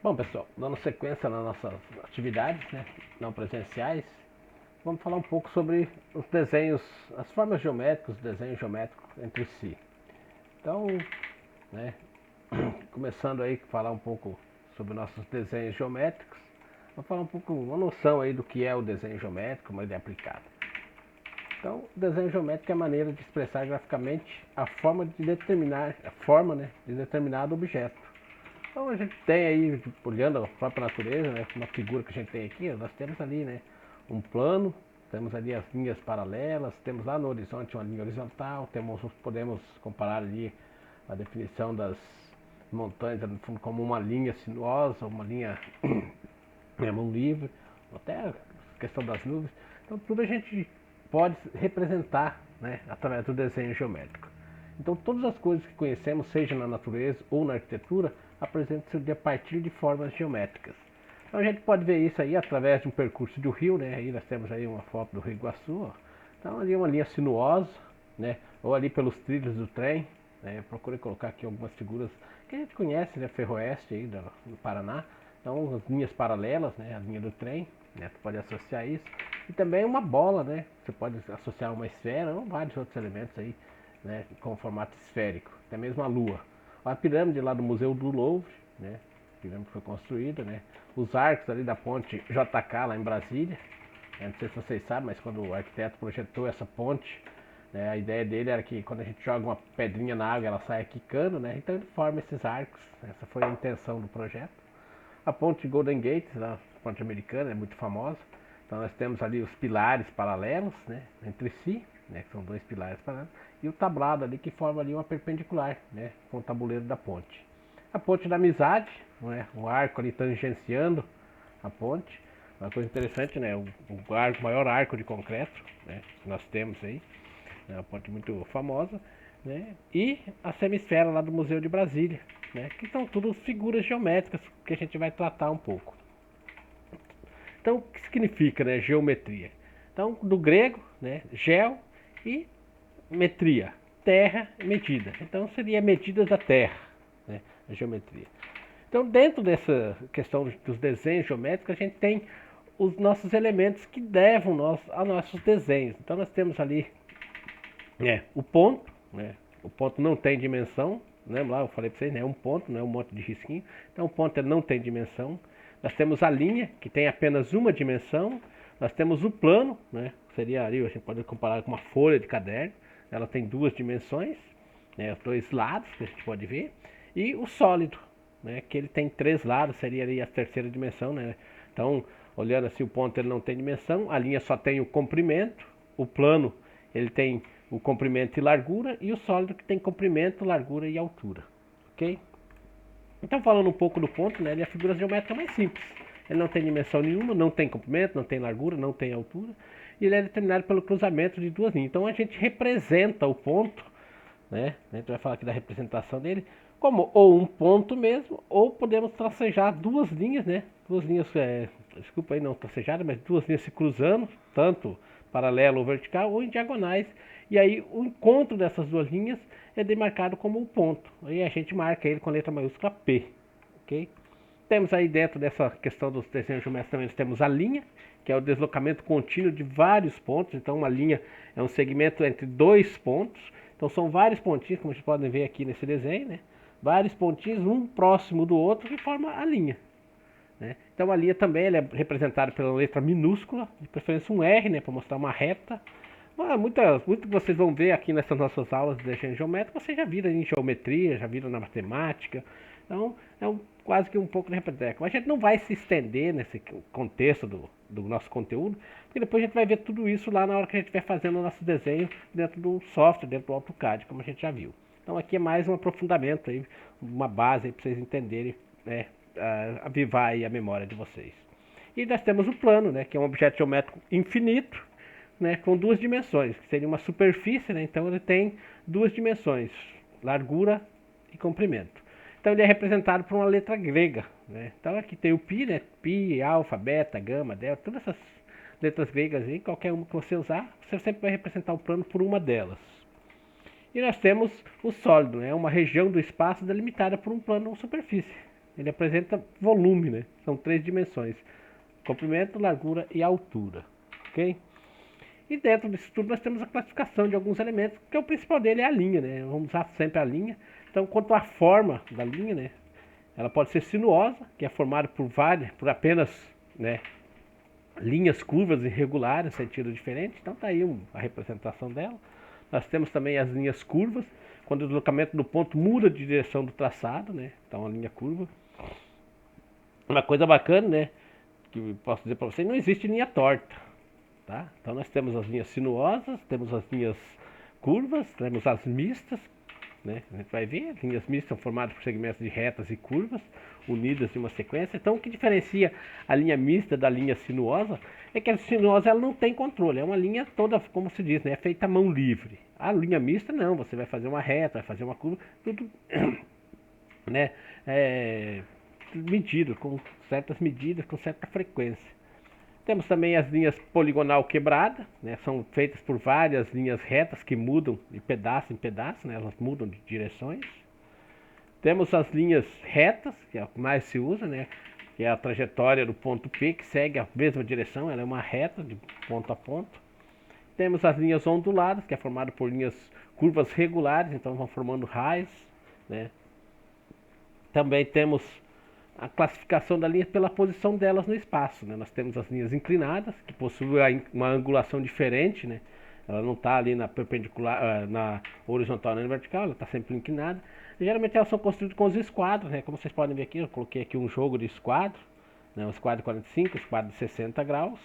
Bom, pessoal, dando sequência nas nossas atividades, né, não presenciais, vamos falar um pouco sobre os desenhos, as formas geométricas, os desenhos geométricos entre si. Então, né, começando aí a falar um pouco sobre nossos desenhos geométricos, vamos falar um pouco, uma noção aí do que é o desenho geométrico, uma ideia aplicada. Então, o desenho geométrico é a maneira de expressar graficamente a forma de determinar, a forma, né, de determinado objeto. Então a gente tem aí, olhando a própria natureza, né, uma figura que a gente tem aqui, nós temos ali, né, um plano, temos ali as linhas paralelas, temos lá no horizonte uma linha horizontal, podemos comparar ali a definição das montanhas no fundo como uma linha sinuosa, uma linha mão livre, até a questão das nuvens. Então tudo a gente pode representar, né, através do desenho geométrico. Então todas as coisas que conhecemos, seja na natureza ou na arquitetura, apresentam-se a partir de formas geométricas. Então a gente pode ver isso aí através de um percurso do rio, né? Aí nós temos aí uma foto do Rio Iguaçu, ó. Então ali é uma linha sinuosa, né? Ou ali pelos trilhos do trem, né? Eu procurei colocar aqui algumas figuras que a gente conhece, né? Ferroeste aí do Paraná. Então as linhas paralelas, né? A linha do trem, né? Tu pode associar isso. E também uma bola, né? Você pode associar uma esfera ou vários outros elementos aí, né? Com formato esférico. Até mesmo a lua. A pirâmide lá do Museu do Louvre, né? A pirâmide foi construída, né? Os arcos ali da ponte JK lá em Brasília. Não sei se vocês sabem, mas quando o arquiteto projetou essa ponte, né, a ideia dele era que quando a gente joga uma pedrinha na água, ela saia quicando, né? Então ele forma esses arcos. Essa foi a intenção do projeto. A ponte Golden Gate, a ponte americana, é muito famosa. Então nós temos ali os pilares paralelos, né, entre si, né, que são dois pilares paralelos, e o tablado ali que forma ali uma perpendicular, né, com o tabuleiro da ponte. A ponte da amizade, né, o arco ali tangenciando a ponte. Uma coisa interessante, né, o maior arco de concreto, né, que nós temos aí, né, uma ponte muito famosa, né, e a semisfera lá do Museu de Brasília, né, que são tudo figuras geométricas que a gente vai tratar um pouco. Então, o que significa, né, geometria? Então, do grego, né, geo e metria, terra e medida. Então, seria medidas da terra, né, a geometria. Então, dentro dessa questão dos desenhos geométricos, a gente tem os nossos elementos que levam a nossos desenhos. Então, nós temos ali, né, o ponto, né, o ponto não tem dimensão, né, lá eu falei para vocês, né, é um ponto, não é um monte de risquinho. Então, o ponto não tem dimensão. Nós temos a linha, que tem apenas uma dimensão. Nós temos o plano, né, seria ali, a gente pode comparar com uma folha de caderno. Ela tem duas dimensões, né, os dois lados que a gente pode ver. E o sólido, né, que ele tem três lados, seria ali a terceira dimensão, né. Então, olhando assim, o ponto ele não tem dimensão, a linha só tem o comprimento, o plano ele tem o comprimento e largura, e o sólido que tem comprimento, largura e altura, ok? Então, falando um pouco do ponto, né, ele é a figura geométrica mais simples. Ele não tem dimensão nenhuma, não tem comprimento, não tem largura, não tem altura, e ele é determinado pelo cruzamento de duas linhas. Então, a gente representa o ponto, né, a gente vai falar aqui da representação dele, como ou um ponto mesmo, ou podemos tracejar duas linhas, né, duas linhas, desculpa aí, não tracejadas, mas duas linhas se cruzando, tanto paralelo ou vertical, ou em diagonais, e aí o encontro dessas duas linhas é demarcado como um ponto. Aí a gente marca ele com a letra maiúscula P, ok? Temos aí dentro dessa questão dos desenhos geométricos também temos a linha, que é o deslocamento contínuo de vários pontos. Então uma linha é um segmento entre dois pontos. Então são vários pontinhos, como vocês podem ver aqui nesse desenho, né? Vários pontinhos, um próximo do outro, que forma a linha. Né? Então a linha também é representada pela letra minúscula, de preferência um R, né, para mostrar uma reta. Muito que vocês vão ver aqui nessas nossas aulas de desenho geométrico, vocês já viram em geometria, já viram na matemática. Então, quase que um pouco de representar. Mas a gente não vai se estender nesse contexto do nosso conteúdo, porque depois a gente vai ver tudo isso lá na hora que a gente estiver fazendo o nosso desenho dentro do software, dentro do AutoCAD, como a gente já viu. Então aqui é mais um aprofundamento, aí, uma base para vocês entenderem, né, avivar aí a memória de vocês. E nós temos o plano, né, que é um objeto geométrico infinito, né, com duas dimensões, que seria uma superfície, né, então ele tem duas dimensões, largura e comprimento. Então ele é representado por uma letra grega, né? Então aqui tem o π, né, π, alfa, beta, gama, delta, todas essas letras gregas aí, qualquer uma que você usar, você sempre vai representar o plano por uma delas. E nós temos o sólido, né, uma região do espaço delimitada por um plano ou superfície. ele apresenta volume, né? São 3 dimensões: comprimento, largura e altura, ok? E dentro disso tudo nós temos a classificação de alguns elementos, que o principal dele é a linha, né? Vamos usar sempre a linha. Então, quanto à forma da linha, né? Ela pode ser sinuosa, que é formada por apenas, né, linhas curvas irregulares, sentido diferente. Então tá aí a representação dela. Nós temos também as linhas curvas, quando o deslocamento do ponto muda de direção do traçado, né? Então a linha curva. Uma coisa bacana, né? Que eu posso dizer para vocês, não existe linha torta, tá? Então nós temos as linhas sinuosas, temos as linhas curvas, temos as mistas, né? A gente vai ver, as linhas mistas são formadas por segmentos de retas e curvas unidas em uma sequência. Então o que diferencia a linha mista da linha sinuosa é que a sinuosa ela não tem controle, é uma linha toda, como se diz, né? É feita à mão livre. A linha mista não, você vai fazer uma reta, vai fazer uma curva, tudo né? Medido, com certas medidas, com certa frequência. Temos também as linhas poligonal quebrada, né? São feitas por várias linhas retas que mudam de pedaço em pedaço, né? Elas mudam de direções. Temos as linhas retas, que é o que mais se usa, né? Que é a trajetória do ponto P, que segue a mesma direção, ela é uma reta de ponto a ponto. Temos as linhas onduladas, que é formada por linhas curvas regulares, então vão formando raios, né? Também temos a classificação da linha pela posição delas no espaço, né? Nós temos as linhas inclinadas, que possuem uma angulação diferente, né? Ela não está ali na perpendicular, na horizontal nem na vertical, ela está sempre inclinada. E, geralmente elas são construídas com os esquadros, né? Como vocês podem ver aqui, eu coloquei aqui um jogo de esquadro, né? Um esquadro de 45, um esquadro de 60 graus.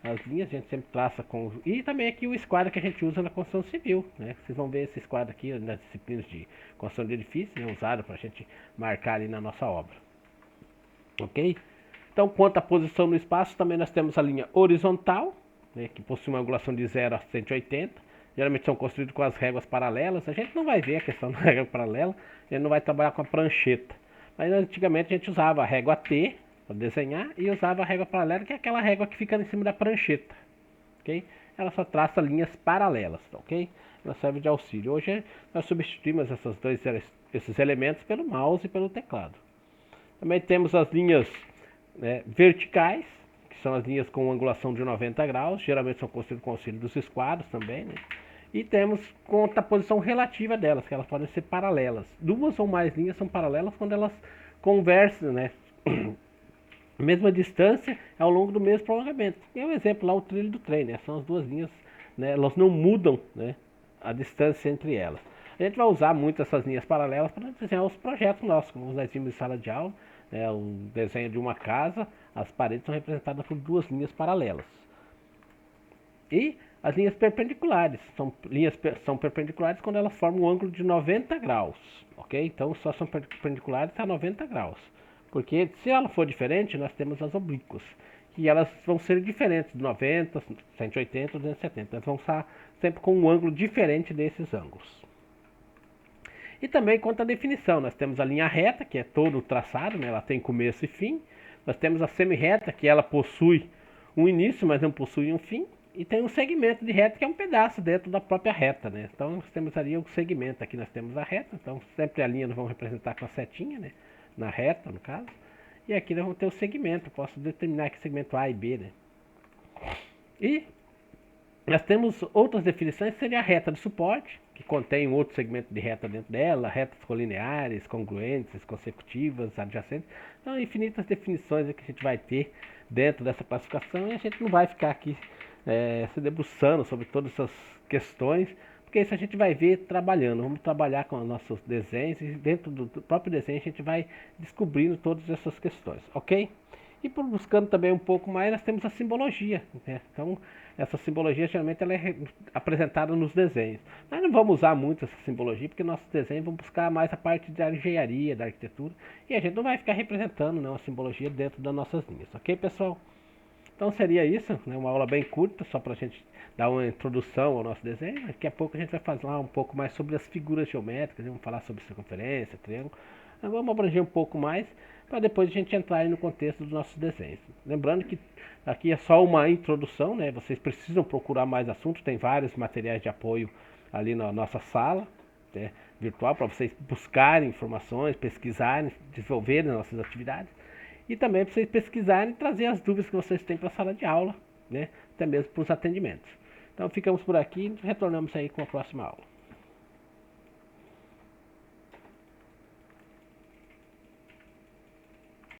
As linhas a gente sempre traça com... E também aqui o esquadro que a gente usa na construção civil, né? Vocês vão ver esse esquadro aqui nas disciplinas de construção de edifícios, né? Usado para a gente marcar ali na nossa obra. Ok? Então, quanto à posição no espaço, também nós temos a linha horizontal, né, que possui uma angulação de 0 a 180. Geralmente são construídos com as réguas paralelas. A gente não vai ver a questão da régua paralela, a gente não vai trabalhar com a prancheta. Mas antigamente a gente usava a régua T para desenhar e usava a régua paralela, que é aquela régua que fica em cima da prancheta. Ok? Ela só traça linhas paralelas, ok? Ela serve de auxílio. Hoje nós substituímos esses elementos pelo mouse e pelo teclado. Também temos as linhas, né, verticais, que são as linhas com angulação de 90 graus, geralmente são construídas com auxílio dos esquadros também, né? E temos conta a posição relativa delas, que elas podem ser paralelas. Duas ou mais linhas são paralelas quando elas conversam, né? Mesma distância ao longo do mesmo prolongamento. E é um exemplo lá, o trilho do trem, né? São as duas linhas, né? Elas não mudam, né, a distância entre elas. A gente vai usar muito essas linhas paralelas para desenhar os projetos nossos, como nós vimos em sala de aula, né? O desenho de uma casa, as paredes são representadas por duas linhas paralelas. E as linhas perpendiculares, são perpendiculares quando elas formam um ângulo de 90 graus, ok? Então só são perpendiculares a 90 graus. Porque se ela for diferente, nós temos as oblíquas. E elas vão ser diferentes, de 90, 180, 270. Elas vão estar sempre com um ângulo diferente desses ângulos. E também quanto à definição, nós temos a linha reta, que é todo o traçado, né? Ela tem começo e fim. Nós temos a semi-reta, que ela possui um início, mas não possui um fim. E tem um segmento de reta, que é um pedaço dentro da própria reta, né? Então nós temos ali o segmento, aqui nós temos a reta, então sempre a linha nós vamos representar com a setinha, né? Na reta, no caso. E aqui nós vamos ter o segmento, eu posso determinar aqui segmento A e B, né? E nós temos outras definições, que seria a reta de suporte, que contém um outro segmento de reta dentro dela, retas colineares, congruentes, consecutivas, adjacentes. Então, infinitas definições que a gente vai ter dentro dessa classificação, e a gente não vai ficar aqui se debruçando sobre todas essas questões, porque isso a gente vai ver trabalhando. Vamos trabalhar com os nossos desenhos e dentro do próprio desenho a gente vai descobrindo todas essas questões, ok? E por buscando também um pouco mais, nós temos a simbologia, né? Então, essa simbologia geralmente ela é apresentada nos desenhos. Nós não vamos usar muito essa simbologia, porque nossos desenhos vão buscar mais a parte da engenharia, da arquitetura, e a gente não vai ficar representando, não, a simbologia dentro das nossas linhas, ok, pessoal? Então seria isso, né? Uma aula bem curta, só para a gente dar uma introdução ao nosso desenho. Daqui a pouco a gente vai falar um pouco mais sobre as figuras geométricas, vamos falar sobre circunferência, triângulo. Vamos abranger um pouco mais, para depois a gente entrar aí no contexto dos nossos desenhos. Lembrando que aqui é só uma introdução, né? Vocês precisam procurar mais assuntos, tem vários materiais de apoio ali na nossa sala, né? virtual para vocês buscarem informações, pesquisarem, desenvolverem nossas atividades e também para vocês pesquisarem e trazer as dúvidas que vocês têm para a sala de aula, né? Até mesmo para os atendimentos. Então ficamos por aqui e retornamos aí com a próxima aula.